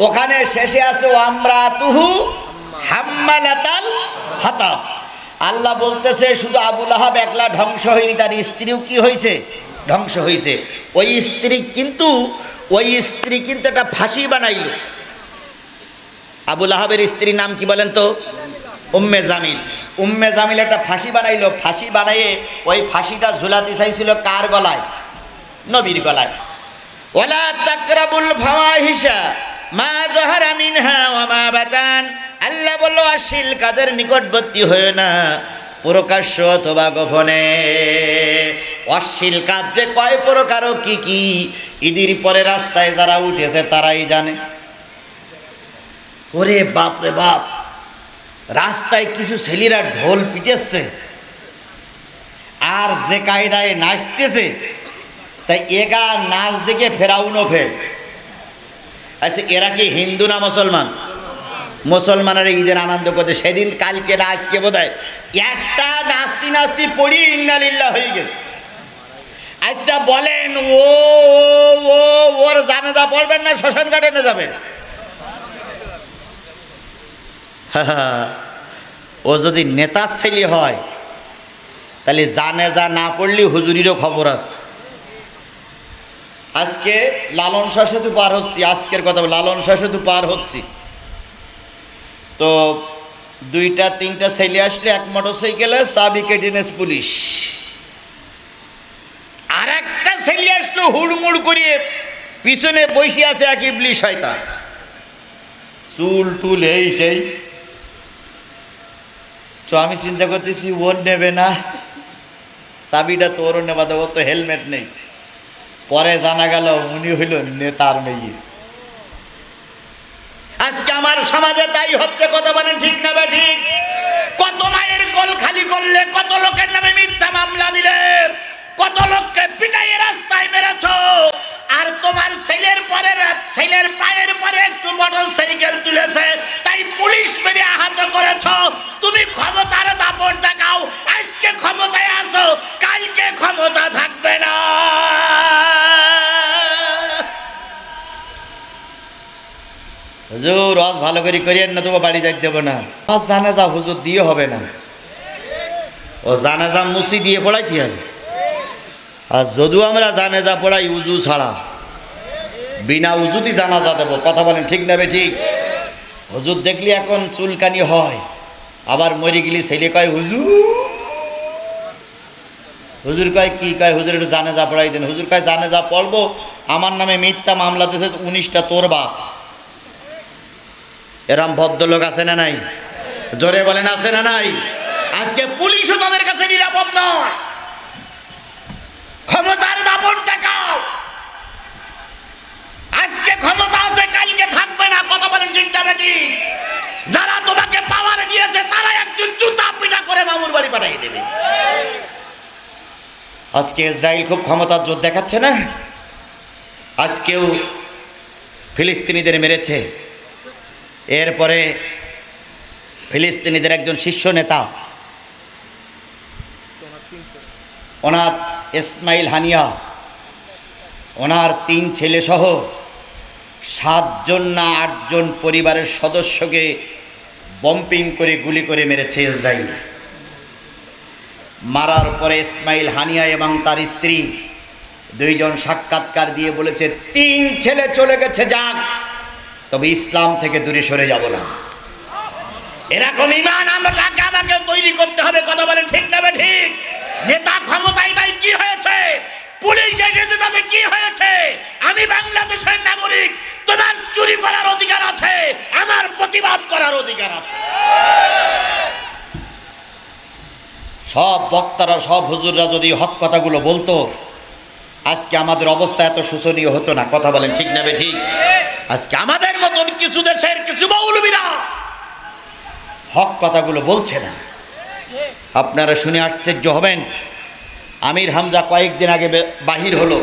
ওখানে শেষে আছে আমরাতুহু হাম্মালাতাল হাতাব। আল্লাহ বলতেছে শুধু আবু লাহাব একলা ধ্বংস হয়নি, তার স্ত্রীও কি হয়েছে? ধ্বংস হয়েছে। ওই স্ত্রী কিন্তু একটা ফাঁসি বানাইল। আবু লাহাবের স্ত্রীর নাম কি বলেন তো? উম্মে জামিল। উম্মে জামিল একটা ফাঁসি বানাইলো। ফাঁসি বানাইয়ে ওই ফাঁসিটা ঝুলাতে চাইছিল কার গলায়? নবীর গলায়। ওয়ালা তাকরাবুল ফাওয়াহিশা মা যাহারা মিনহা ওয়া মা বাতান। আল্লাহ বলল অশ্লীল কাজের নিকটবর্তী হয়ো না, প্রকাশ্য অথবা গোপনে। অশ্লীল কাজ যে কয় প্রকার ও কি কি, ঈদের পরে রাস্তায় যারা উঠেছে তারাই জানে। ওরে বাপ রে বাপ, রাস্তায় কিছু ছেলেরা ঢোল পিটেছে আর যে কায়দায় নাচতেছে, তাই এগা নাচ দেখে ফেরাউনও ফের। আচ্ছা, এরা কি হিন্দু না মুসলমান? মুসলমানেরা ঈদের আনন্দ করছে সেদিন, কালকে না আজকে বোধ হয় একটা নাস্তি নাস্তি পড়ি ইন্নালিল্লাহ হয়ে গেছে। আচ্ছা বলেন, ওর জানাজা পড়বেন না শ্মশান ঘাটে যাবেন? ও যদি নেতার ছেলে হয় তাহলে জানাজা না পড়লে হুজুরিরও খবর আছে। আজকে লালন শাহ সেতু পার হচ্ছি, আজকের কথা, লালন শাহ সেতু পার হচ্ছি তো দুইটা তিনটা ছেলে আসলে এক মোটরসাইকেলে চাবি কেটে নেস পুলিশ। আর একটা ছেলে আসলো হুড়মুড় করিয়ে, পিছনে বসে আছে এক ইবলিশ শয়তান, চুল টুল এই সেই। তো আমি চিন্তা করতেছি ওর নেবে না, চাবিটা তো ওর নেবা দেবো, তো হেলমেট নেই। পরে জানা গেল উনি হইল নেতার মেয়ে। আজকে আমার সমাজে তাই হচ্ছে, কথা বলেন ঠিক না বা ঠিক? কত মায়ের কোল খালি করলে, কত লোকের নামে মিথ্যা মামলা দিলে, কত লোককে পিটাইয়ে রাস্তায় মেরেছ, আর তোমার ছেলের পায়ের পরে একটু মোটরসাইকেল তুলেছে তাই পুলিশ মেরে আহত করেছ। তুমি ক্ষমতার দাপট দেখাও, আজকে ক্ষমতায় আছো, কালকে ক্ষমতা থাকবে না। হুজুর আজ ভালো করে করিয়েন না, তোমার বাড়ি যাইতে দেবো না। আজ জানাজা হুজুর দিয়ে হবে না, ও জানাজা মুসি দিয়ে পড়াইতে হবে। আর যদিও আমরা জানাজা পড়াই উজু ছাড়া, বিনা উজুতি জানাজা দেবো, কথা বলেন ঠিক না বে ঠিক? হুজুর দেখলি এখন চুলকানি হয়, আবার মরে গেলি ছেলে কয় হুজুর, হুজুর কয় কি কয়, হুজুর একটু জানাজা পড়াই দেন। হুজুর কয় জানাজা পড়বো, আমার নামে মিথ্যা মামলা দিয়েছে 19টা তোর বাপ। এরম ভদ্রলোক আছে না নাই? জোরে বলেন আছে না নাই? আজকে পুলিশও তাদের কাছে নিরাপদ নয়। ক্ষমতার দাপট দেখাও, আজকে ক্ষমতা আছে কালকে থাকবে না, কথা বলেন ঠিক না ঠিক? যারা তোমাকে পাওয়ার দিয়েছে তারা একদিন জুতা পিটা করে মামুর বাড়ি পাঠিয়ে দেবে। আজকে ইসরায়েল খুব ক্ষমতার জোর দেখাচ্ছে না? আজকেও ফিলিস্তিনিদের মেরেছে। এরপরে ফিলিস্তিনিদের একজন শীর্ষ নেতা ওনার ইসমাইল হানিয়া, ওনার 3 ছেলে সহ 7 জন না 8 জন পরিবারের সদস্যকে বম্পিং করে গুলি করে মেরেছে ইসরায়েল। মারার পরে ইসমাইল হানিয়া এবং তার স্ত্রী 2 জন সাক্ষাৎকার দিয়ে বলেছে 3 ছেলে চলে গেছে যাক, তবে ইসলাম থেকে দূরে সরে যাব না। এরকম ইমান আমাকে তৈরি করতে হবে, কথা বলেন ঠিক না ঠিক? নেতা ক্ষমতায় তাই কি হয়েছে, পুলিশ এসেছে তাতে কি হয়েছে? আমি বাংলাদেশের নাগরিক, তোমার চুরি করার অধিকার আছে, আমার প্রতিবাদ করার অধিকার আছে। সব বক্তারা, সব হুজুররা যদি হক কথাগুলো বলতো, আজকে আমাদের অবস্থা এত শোচনীয় হতো না, কথা বলেন ঠিক না ঠিক? আজকে আমাদের মতন কিছু দেশের কিছু মৌলবীরা হক কথাগুলো বলছে না। আপনারা শুনে আশ্চর্য হবেন, আমির হামজা কয়েকদিন আগে বাহির হলো,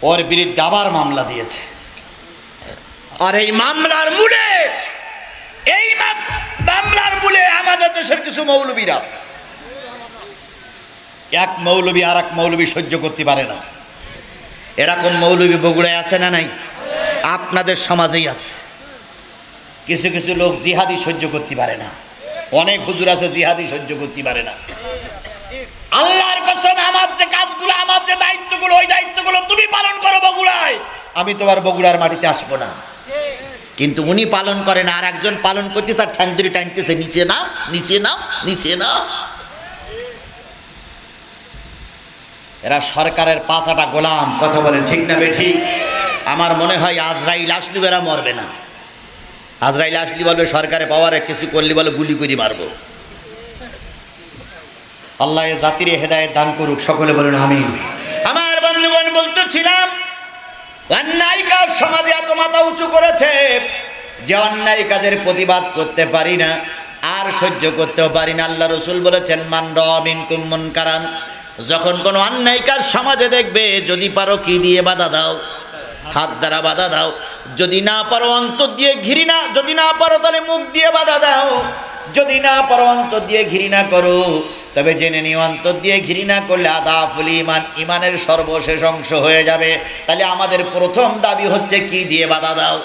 ওর বিরুদ্ধে আবার মামলা দিয়েছে। আর এই মামলার মূলে আমাদের দেশের কিছু মৌলবীরা, এক মৌলবী আর এক মৌলবী সহ্য করতে পারে না। এরকম মৌলবী বগুড়ায় আছে না নাই? আপনাদের সমাজেই আছে। কিছু কিছু লোক জিহাদি সহ্য করতে পারে না, অনেক হুজুর আছে জিহাদি সহ্য করতে পারে না। আল্লাহর কসম, আমার যে কাজগুলো, আমার যে দায়িত্বগুলো, ওই দায়িত্বগুলো তুমি পালন করো বগুড়ায়, আমি তোমার বগুড়ার মাটিতে আসবো না। কিন্তু উনি পালন করেন, আর একজন পালন করতে তার ঠ্যাং ধরে টানতেছে, নিচে নাও, নিচে নাও, নিচে নাও। এরা সরকারের পাঁচাটা গোলাম। কথা বলেন ঠিক না বেঠিক? আমার মনে হয় আজরাইল আসলি এরা মরবে না। আজরাইল আসলি বলবে সরকারে পাওয়ারে কিছু করলি বলে গুলি করে মারবো। আল্লাহ এ জাতির হেদায়েত দান করুক, সকলে বলেন আমিন। আমার বন্ধুগণ, বলতেছিলাম অন্যায় কাজ সমাজে এত মাথা উঁচু করেছে যে অন্যায় কাজের প্রতিবাদ করতে পারি না, আর সহ্য করতেও পারি না। আল্লাহ রসুল বলেছেন, মান রাআ মিনকুম মুনকারান, যখন কোনো অন্যায় কাজ সমাজে দেখবে, যদি পারো কি দিয়ে বাধা দাও? হাত দ্বারা বাধা দাও। যদি না পারো অন্তর দিয়ে ঘৃণা, যদি না পারো তাহলে মুখ দিয়ে বাধা দাও। যদি না পারো অন্তর দিয়ে ঘৃণা করো। তবে জেনে নিও, অন্তর দিয়ে ঘৃণা করলে আদাফুল ঈমান, ঈমানের সর্বশেষ অংশ হয়ে যাবে। তাহলে আমাদের প্রথম দাবি হচ্ছে কি দিয়ে বাধা দাও?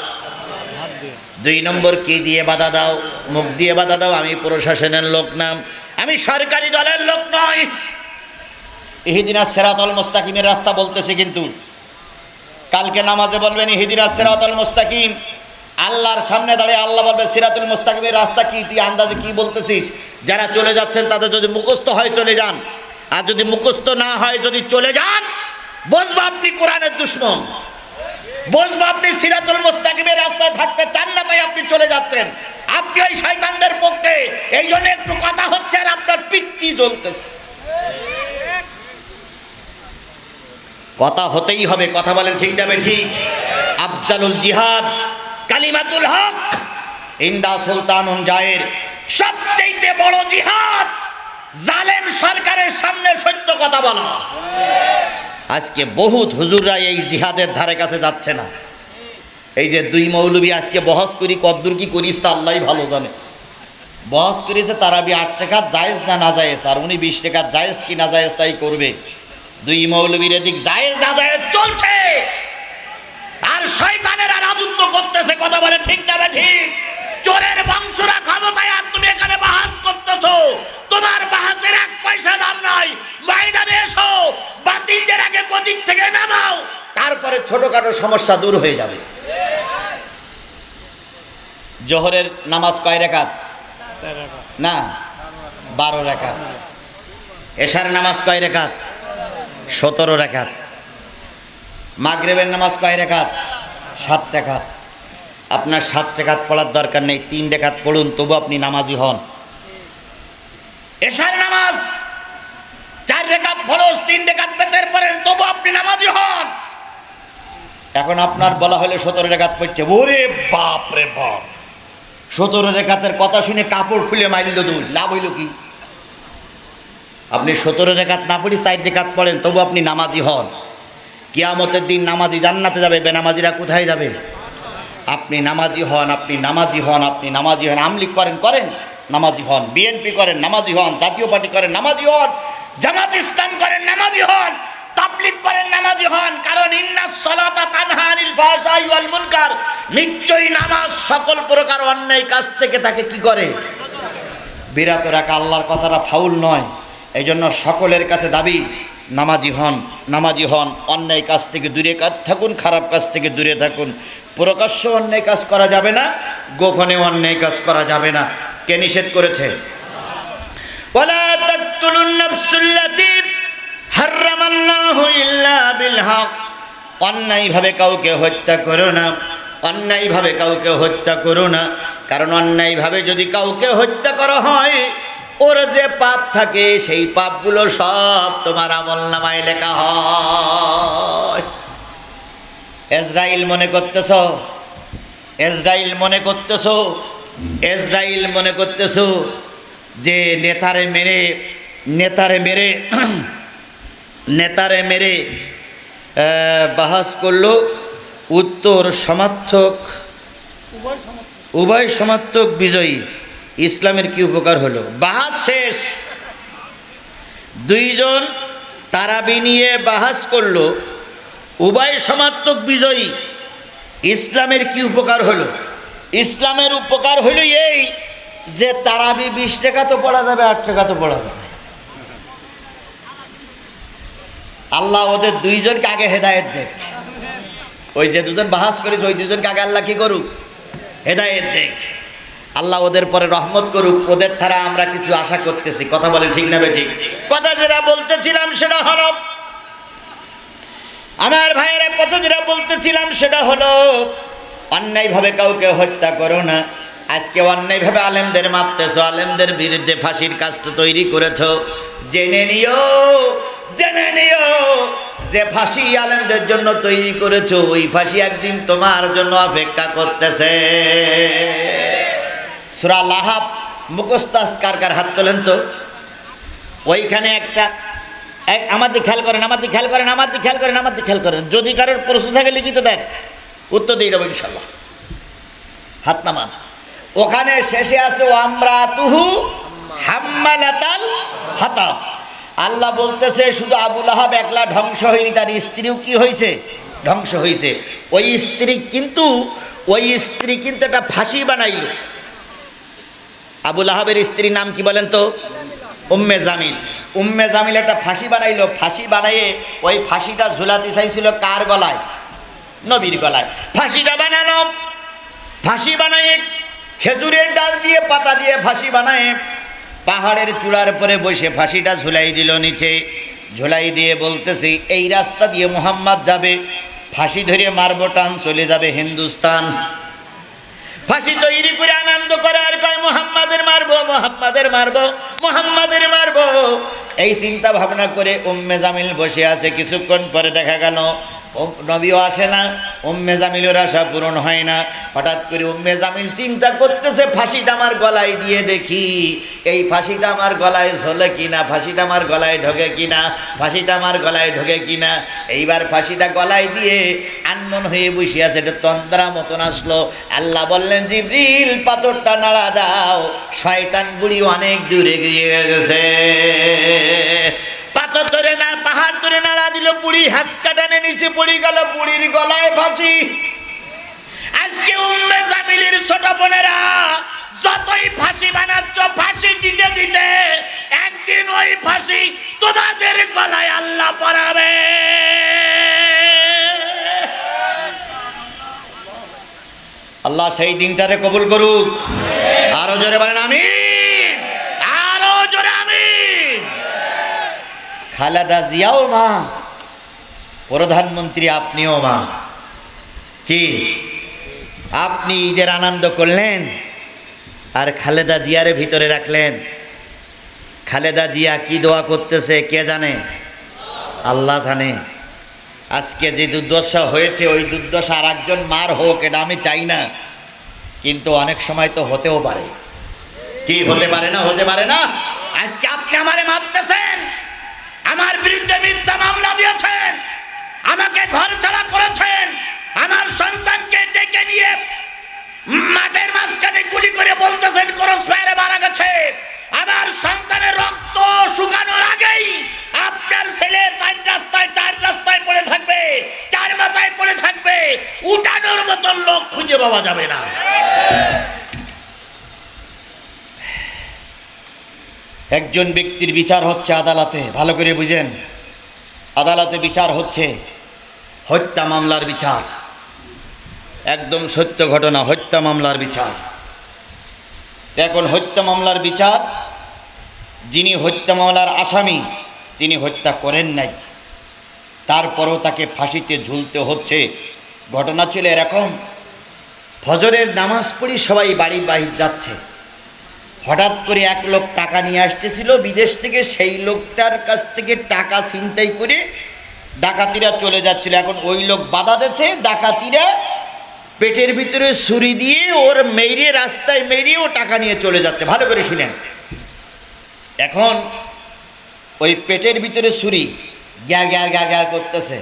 2 নম্বর, কি দিয়ে বাধা দাও? মুখ দিয়ে বাধা দাও। আমি প্রশাসনের লোক না, আমি সরকারি দলের লোক নই। ইহদিনাস সিরাতাল মুস্তাকিমের রাস্তা বলতেছে, কিন্তু কালকে নামাজে বলবেন ইহদিনাস সিরাতাল মুস্তাকিম। আল্লাহর সামনে দাঁড়িয়ে আল্লাহ বলবে সিরাতুল মুস্তাকিমের রাস্তা কি? তুই আন্দাজে কি বলতেছিস? যারা চলে যাচ্ছেন তাদের যদি মুখস্থ হয় চলে যান, আর যদি মুখস্থ না হয় যদি চলে যান, বুঝবা আপনি কোরআনের দুশমন, বুঝবা আপনি সিরাতুল মুস্তাকিমের রাস্তায় থাকতে চান না, তাই আপনি চলে যাচ্ছেন। আপনি ওই শয়তানদের পক্ষে, এই জন্য একটু কথা হচ্ছে আর আপনার পিত্তি জ্বলতেছে। কথা হতেই হবে, কথা বলেন ঠিক না ঠিক? আফজালুল জিহাদ কালিমাতুল হক ইনদা সুলতানুন জায়ের, সবচেয়ে বড় জিহাদ জালেম সরকারের সামনে সত্য কথা বলা। আজকে বহুত হুজুররা এই জিহাদের ধারে কাছে যাচ্ছে না। এই যে 2 মৌলবী আজকে বহস করি, কদ্দুর কি করিস তা আল্লাহই ভালো জানে। বহস করেছে তারাবি 8 টাকা জায়েজ না নাজায়েজ, আর উনি 20 টাকা জায়েজ কি নাজায়েজ তাই করবে। 2 মৌলবীর এদিক জায়েজ নাজায়েজ চলছে, আর শয়তানেরা রাজত্ব করতেছে। কথা বলে ঠিক না ঠিক? চোরের বংশরা ক্ষমতায়, আর তুমি এখানে বাহাস করতেছো। তোমার বাহাসের 1 পয়সা দাম নাই। ময়দানে এসো, বাতিলদের আগে গদিক থেকে নামাও, তারপরে ছোটখাটো সমস্যা দূর হয়ে যাবে। জোহরের নামাজ কয় রাকাত? না, 12 রাকাত। এশার নামাজ কয় রাকাত? 17 রাকাত। মাগরিবের নামাজ কয় রাকাত? 7 রাকাত। আপনার 7 রাকাত পড়ার দরকার নেই, 3 রাকাত পড়ুন, তবু আপনি নামাজি হন। এশার নামাজ 4 রাকাত ফরজ, 3 রাকাত বেতের পড়েন, তবু আপনি নামাজি হন। এখন আপনার বলা হলে 17 রাকাত পড়ছে, ওরে বাপ রে বাপ, 17 রাকাতের কথা শুনে কাপড় খুলে মাইল দুল, লাভ হইল কি? আপনি 17 রাকাত না পড়ি 4 রাকাত পড়েন, তবু আপনি নামাজি হন। কিয়ামতের দিন নামাজি জান্নাতে যাবে, বেনামাজিরা কোথায় যাবে? আপনি নামাজি হন, আপনি নামাজি হন, আপনি নামাজি হন। আমলিগ করেন, করেন, নামাজি হন। বিএনপি করেন, নামাজি হন। জাতীয় পার্টি করেন, নামাজি হন। জামাত ইসলাম করেন, নামাজি হন। তাবলীগ করেন, নামাজি হন। কারণ ইন্নাস সালাতা তানহা আনিল ফাহশাই ওয়াল মুনকার, নিশ্চয়ই নামাজ সকল প্রকার অন্যায় কাজ থেকে তাকে কি করে? বিরত রাখা। আল্লাহর কথাটা ফাউল নয়। এই জন্য সকলের কাছে দাবি, নামাজি হন, নামাজি হন। অন্যায় কাজ থেকে দূরে থাকুন, খারাপ কাজ থেকে দূরে থাকুন। প্রকাশ্য অন্যায় কাজ করা যাবে না, গোপনে অন্যায় কাজ করা যাবে না। কে নিষেধ করেছে? ওয়ালা তাকতুলুন নাফসুল্লাতী হারামাল্লাহু ইল্লা বিল হক, অন্যায়ভাবে কাউকে হত্যা করো না, অন্যায়ভাবে কাউকে হত্যা করো না। কারণ অন্যায়ভাবে যদি কাউকে হত্যা করা হয়, ওর যে পাপ থাকে সেই পাপগুলো সব তোমার আমলনামায় লেখা হয়। ইসরাইল মনে করতেছ, ইসরাইল মনে করতেছ, ইসরাইল মনে করতেছ যে নেতারে মেরে, নেতারে মেরে, নেতারে মেরে বাহাস করলো, উত্তর সমার্থক, উভয় সমার্থক বিজয়ী। ইসলামের কি উপকার হলো? বাহাস শেষ। 2 জন তারাবি নিয়ে বাহাস করলো, উভয় সমার্থক বিজয়ী। ইসলামের কি উপকার হলো? ইসলামের উপকার হইল এই যে তারাবি 20 টাকা তো পড়া যাবে, 8 টাকা তো পড়া যাবে। আল্লাহ ওদের দুইজনকে আগে হেদায়েত দেখ। ওই যে দুজন বাহাস করিস ওই দুজনকে আগে আল্লাহ কি করুক, হেদায়েত দেখ। আল্লাহ ওদের পরে রহমত করুক। ওদের দ্বারা আমরা কিছু আশা করতেছি। কথা বলে ঠিক না ঠিক? কথা যেটা বলতেছিলাম সেটা হলো, আমার ভাইয়েরা কথা যেটা বলতেছিলাম সেটা হলো, অন্যায়ভাবে কাউকে হত্যা করো না। আজকে অন্যায়ভাবে আলেমদের মারতেছো, আলেমদের বিরুদ্ধে ফাঁসির কাজটা তৈরি করেছো। জেনে নিও যে ফাঁসি আলেমদের জন্য তৈরি করেছো, ওই ফাঁসি একদিন তোমার জন্য অপেক্ষা করতেছে। সূরা লাহাব মুখস্থ কার কার হাত তোলেন তো। ওইখানে একটা আমাদের খেয়াল করেন। যদি কারোর প্রশ্ন থাকে লিখিত দেন, উত্তর দিয়ে দেবো ইনশাল্লাহ। হাত নামান। ওখানে শেষে আছে ওয়ামরাতুহু হাম্মালাতাল হাতাব। আল্লাহ বলতেছে শুধু আবু লাহাব একলা ধ্বংস হয়নি, তার স্ত্রীও কি হয়েছে, ধ্বংস হয়েছে। ওই স্ত্রী কিন্তু একটা ফাঁসি বানাইল। আবু লাহাবের স্ত্রীর নাম কি বলেন তো? উম্মে জামিল। উম্মে জামিল একটা ফাঁসি বানাইলো। ফাঁসি বানাইয়ে ওই ফাঁসিটা ঝুলাতে চাইছিল কার গলায়? নবীর গলায়। ফাঁসি বানায় খেজুরের ডাল দিয়ে পাতা দিয়ে ফাঁসি বানায় পাহাড়ের চূড়ার পরে বসে ফাঁসিটা ঝুলাই দিল নিচে। ঝুলাই দিয়ে বলতেছি এই রাস্তা দিয়ে মুহাম্মদ যাবে, ফাঁসি ধরে মারবো, টান চলে যাবে হিন্দুস্তান। ফাঁসি তৈরি করে আনন্দ করে আর কয় মুহাম্মাদের মারবো। এই চিন্তা ভাবনা করে উম্মে জামিল বসে আছে। কিছুক্ষণ পরে দেখা গেল নবীও আসে না, উম্মে জামিলের আশা পূরণ হয় না। হঠাৎ করে উম্মে জামিল চিন্তা করতেছে ফাঁসিটা আমার গলায় দিয়ে দেখি, এই ফাঁসিটা আমার গলায় ঝোলে কিনা, ফাঁসিটা আমার গলায় ঢোকে কিনা। এইবার ফাঁসিটা গলায় দিয়ে আনমন হয়ে বসে আছে। এটা তন্দ্রা মতন আসলো। আল্লাহ বললেন জিবরিল পাথরটা নাড়া দাও, শয়তান বুড়ি অনেক দূরে গিয়ে গেছে। পাথর ধরে না পাহাড় ধরে নাড়া দিল, বুড়ি হাসকা টানে নিচে পড়ে গেল, বুড়ির গলায় ফাঁসি। আজকে উম্মে জামিলের ছোট বোনেরা যতই ফাঁসি বানাচ্ছ, ফাঁসি দিতে দিতে একদিন ওই ফাঁসি তোমাদের গলায় আল্লাহ পরাবে। আল্লাহ সেই দিনটারে কবুল করুক। আরো জোরে বলেন আমিন, আরো জোরে আমিন। খালেদা জিয়াও মা, প্রধানমন্ত্রী আপনিও মা। কি আপনি ঈদের আনন্দ করলেন আর খালেদা জিয়ারে ভিতরে রাখলেন। খালেদা জিয়া কি দোয়া করতেছে কে জানে? আল্লাহ জানে। আজকে যে দুর্দশা হয়েছে ওই দুর্দশা আর একজন মার হোক, এটা আমি চাই না, কিন্তু অনেক সময় তো হতেও পারে। কি হতে পারে না? হতে পারে না। আজকে আপনি আমারে মারতেছেন, আমার বিরুদ্ধে মিথ্যা মামলা দিয়েছেন, আমাকে ঘর ছাড়া করেছেন, আমার সন্তানকে ডেকে নিয়ে মাঠের মাঝখানে গুলি করে বলতেছেন ক্রস ফায়ারে মারা গেছে। আমার সন্তানের রক্ত শুকানোর আগেই আপনার ছেলে চার রাস্তায় পড়ে থাকবে, চার মাথায় পড়ে থাকবে, উঠানোর মতন লোক খুঁজে পাওয়া যাবে না। একজন ব্যক্তির বিচার হচ্ছে আদালতে, ভালো করে বুঝেন। আদালতে বিচার হচ্ছে হত্যা মামলার বিচার, একদম সত্য ঘটনা, হত্যা মামলার বিচার। এখন হত্যা মামলার বিচার, যিনি হত্যা মামলার আসামি তিনি হত্যা করেন নাই, তারপরও তাকে ফাঁসিতে ঝুলতে হচ্ছে। ঘটনা ছিল এরকম, ফজরের নামাজ পড়ি সবাই বাড়ি বাহির যাচ্ছে, হঠাৎ করে এক লোক টাকা নিয়ে আসতেছিল বিদেশ থেকে। সেই লোকটার কাছ থেকে টাকা ছিনতাই করে ডাকাতিরা চলে যাচ্ছিল। এখন ওই লোক বাধা দিচ্ছে, ডাকাতিরা পেটের ভিতরে ছুরি দিয়ে ওর মেরে, রাস্তায় মেরে ও টাকা নিয়ে চলে যাচ্ছে। ভালো করে শুনেন। এখন ওই পেটের ভিতরে ছুরি গ্যার গ্যার গ্যার গ্যার করতেছে।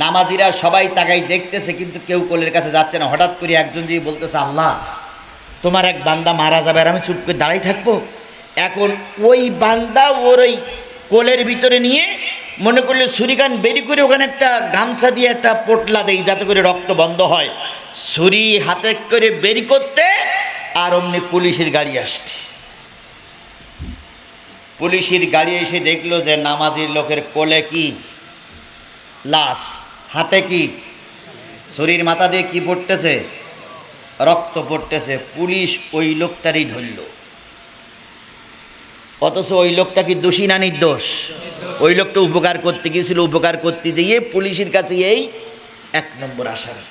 নামাজিরা সবাই তাকাই দেখতেছে, কিন্তু কেউ কোলের কাছে যাচ্ছে না। হঠাৎ করে একজন যে বলতেছে আল্লাহ তোমার এক বান্দা মারা যাবে আর আমি চুপ করে দাঁড়াই থাকবো। এখন ওই বান্দা ওর ওই কোলের ভিতরে নিয়ে মনে করলে ছুরিকান বেরি করে ওখানে একটা গামছা দিয়ে একটা পোটলা দেই যাতে করে রক্ত বন্ধ হয়। ছুরি হাতে করে বের করতে, আর অমনি পুলিশের গাড়ি আসছে। পুলিশের গাড়ি এসে দেখলো যে নামাজির লোকের কোলে কি লাশ, হাতে কি ছুরির মাথা দিয়ে কি পড়তেছে, রক্ত পড়তেছে। পুলিশ ওই লোকটারই ধরল। অথচ ওই লোকটা কি দোষী না নির্দোষ? ওই লোকটা উপকার করতে গিয়েছিল, উপকার করতে গিয়ে পুলিশের কাছে এই 1 নম্বর আসামি।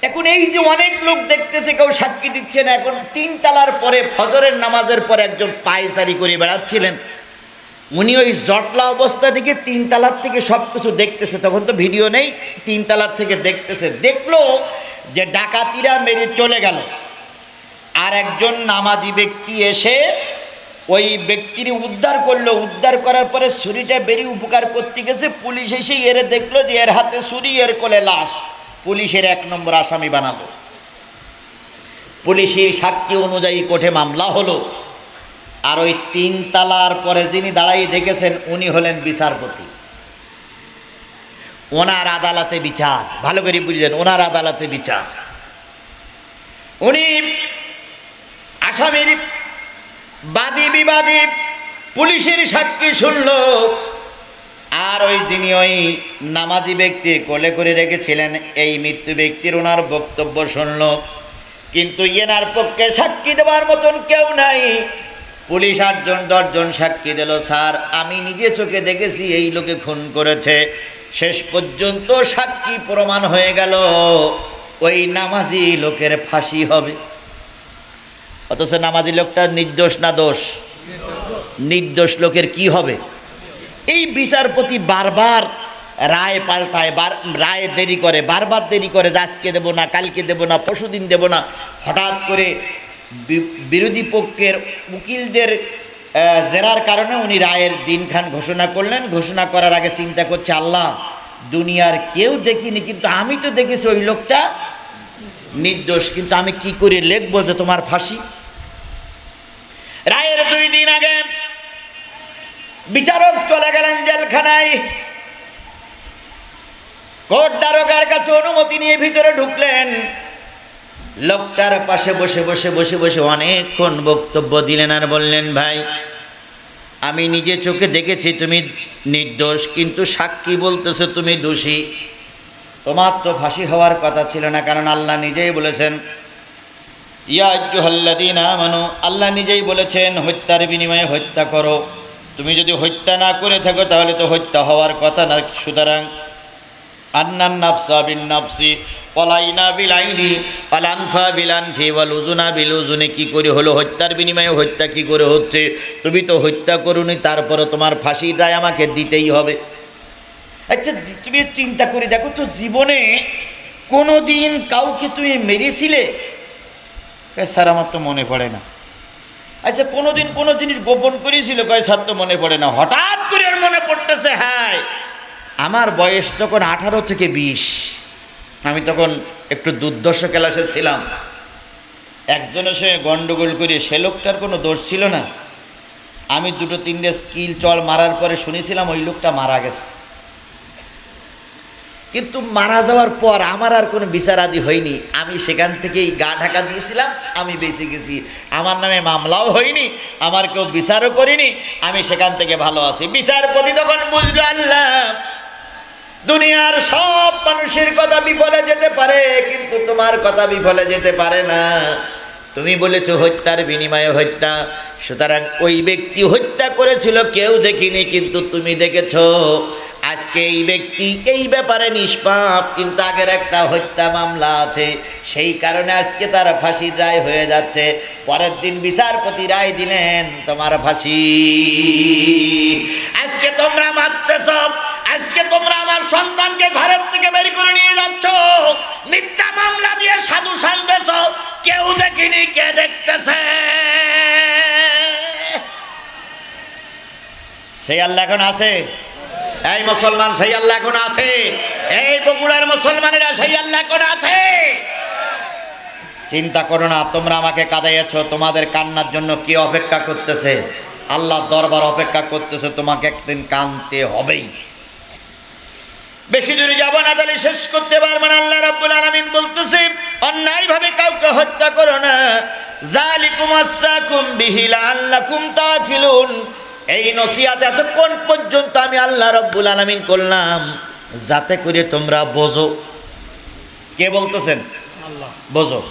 এখন এই যে অনেক লোক দেখতেছে, কেউ সাক্ষী দিচ্ছে না। এখন 3 তালার পরে ফজরের নামাজের পরে একজন পায়চারি করে বেড়াচ্ছিলেন, উনি ওই জটলা অবস্থা থেকে 3 তালার থেকে সব কিছু দেখতেছে। তখন তো ভিডিও নেই, 3 তালার থেকে দেখতেছে। দেখলো যে ডাকাতিরা মেরে চলে গেল, আর একজন নামাজি ব্যক্তি এসে ওই ব্যক্তির উদ্ধার করলো। উদ্ধার করার পরে ছুরিটা বেরিয়ে উপকার করতে গেছে, পুলিশ এসে এর দেখলো যে এর হাতে ছুরি, এর কোলে লাশ। পুলিশের 1 নম্বর আসামি বানালো। পুলিশের সাক্ষী অনুযায়ী কোর্টে মামলা হলো। আর ওই 3 তালার পরে যিনি দাঁড়াই দেখেছেন, উনি হলেন বিচারপতি। ওনার আদালতে বিচার, ভালো করে বুঝলেন, ওনার আদালতে বিচার। উনি আসামির বাদী বিবাদী পুলিশের সাক্ষী শুনল, আর ওই যিনি ওই নামাজি ব্যক্তি কোলে করে রেখেছিলেন এই মৃত্যু ব্যক্তির ওনার বক্তব্য শুনল। কিন্তু এনার পক্ষে সাক্ষী দেওয়ার মতন কেউ নাই। পুলিশ 8 জন 10 জন সাক্ষী দিল, স্যার আমি নিজে চোখে দেখেছি এই লোকে খুন করেছে। শেষ পর্যন্ত সাক্ষী প্রমাণ হয়ে গেল ওই নামাজি লোকের ফাঁসি হবে। অথচ নামাজি লোকটা নির্দোষ না দোষ? নির্দোষ লোকের কি হবে? এই বিচারপতি বারবার রায় পাল্টায়, রায় দেরি করে, বারবার দেরি করে, যে আজকে দেবো না, কালকে দেবো না, পরশুদিন দেবো না। হঠাৎ করে বিরোধী পক্ষের উকিলদের জেরার কারণে উনি রায়ের দিনখান ঘোষণা করলেন। ঘোষণা করার আগে চিন্তা করছে, আল্লাহ দুনিয়ার কেউ দেখিনি, কিন্তু আমি তো দেখেছি ওই লোকটা নির্দোষ, কিন্তু আমি কি করে লিখবো যে তোমার ফাঁসি? রায়ের 2 দিন আগে বিচারক চলে গেলেন জেলখানায়। কোর্ট দারোগার কাছে অনুমতি নিয়ে ভিতরে ঢুকলেন। লোকটার পাশে বসে বসে বসে বসে অনেকক্ষণ বক্তব্য দিলেন, আর বললেন, ভাই আমি নিজে চোখে দেখেছি তুমি নির্দোষ, কিন্তু সাক্ষী বলতেছে তুমি দোষী। তোমার তো ফাঁসি হওয়ার কথা ছিল না, কারণ আল্লাহ নিজেই বলেছেন, ইয়া আইয়ুহাল্লাযীনা আমানু, আল্লাহ নিজেই বলেছেন হত্যার বিনিময়ে হত্যা করো। তুমি যদি হত্যা না করে থাকো তাহলে তো হত্যা হওয়ার কথা না। সুতরাং আন্নান নাফসা বিন নাফসি ওয়াল আইনা বিল আইনি ওয়াল আনফা বিল আনফি ওয়াল উযুনা বিল উযুনি, কি করে হলো? হত্যার বিনিময়ে হত্যা কি করে হচ্ছে? তুমি তো হত্যা করোনি, তারপরে তোমার ফাঁসির রায় আমাকে দিতেই হবে। আচ্ছা তুমি চিন্তা করে দেখো তো, জীবনে কোনো দিন কাউকে তুমি মেরেছিলে? স্যার আমার তো মনে পড়ে না। আচ্ছা কোনো দিন কোনো জিনিস গোপন করেছিল? কয় স্যার তো মনে পড়ে না। হঠাৎ করে মনে পড়তেছে, হ্যাঁ আমার বয়স তখন 18 থেকে 20, আমি তখন একটু দুর্দর্শ ক্লাসে ছিলাম। একজনের সঙ্গে গন্ডগোল করে, সে লোকটার কোনো দোষ ছিল না। আমি 2-3টে স্কিল চল মারার পরে শুনেছিলাম ওই লোকটা মারা গেছে। কিন্তু মারা যাওয়ার পর আমার আর কোনো বিচারাদি হয়নি। আমি সেখান থেকেই গা ঢাকা দিয়েছিলাম, আমি বেঁচে গেছি। আমার নামে মামলাও হয়নি, আমার কেউ বিচারও করিনি, আমি সেখান থেকে ভালো আছি। বিচারপতি তখন বুঝলো, আল্লাহ দুনিয়ার সব মানুষের কথা বিফলে যেতে পারে, কিন্তু তোমার কথা বিফলে যেতে পারে না। তুমি বলেছো হত্যার বিনিময়ে হত্যা, সুতরাং ওই ব্যক্তি হত্যা করেছিল কেউ দেখিনি, কিন্তু তুমি দেখেছো। আজকে এই ব্যক্তি এই ব্যাপারে নিষ্পাপ, কিন্তু আগের একটা হত্যা মামলা আছে, সেই কারণে আজকে তার ফাঁসির রায় হয়ে যাচ্ছে। পরের দিন বিচারপতি রায় দিলেন তোমার ফাঁসি। আজকে তোমরা মারতেছ, আজকে তোমরা আমার সন্তানকে ঘরের থেকে বের করে নিয়ে যাচ্ছ, মিথ্যা মামলা দিয়ে সাধু সাজতেছ, কেউ দেখিনি, কে দেখতেছে? সেই আল্লাহ এখন আছে? এই মুসলমান, সেই আল্লাহ এখন আছে? এই বগুড়ার মুসলমানেরা, সেই আল্লাহ এখন আছে? চিন্তা করো না, তোমরা আমাকে কাঁদাইয়াছ, তোমাদের কান্নার জন্য কে অপেক্ষা করতেছে? আল্লাহ দরবার অপেক্ষা করতেছে, তোমাকে একদিন কাঁদতে হবেই। বেশি দূরে যাব না, তাহলে শেষ করতে পারবেন। আল্লাহ রাব্বুল আলামিন বলতেছে, অন্যায়ভাবে কাউকে হত্যা করো না। যালিকুম আসসাকুম বিহি লাআল্লাকুম তাকিলুন। এই নসিহত এতক্ষণ পর্যন্ত আমি আল্লাহ রাব্বুল আলামিন করলাম যাতে করে তোমরা বোঝো। কে বলতেছেন? আল্লাহ। বোঝো।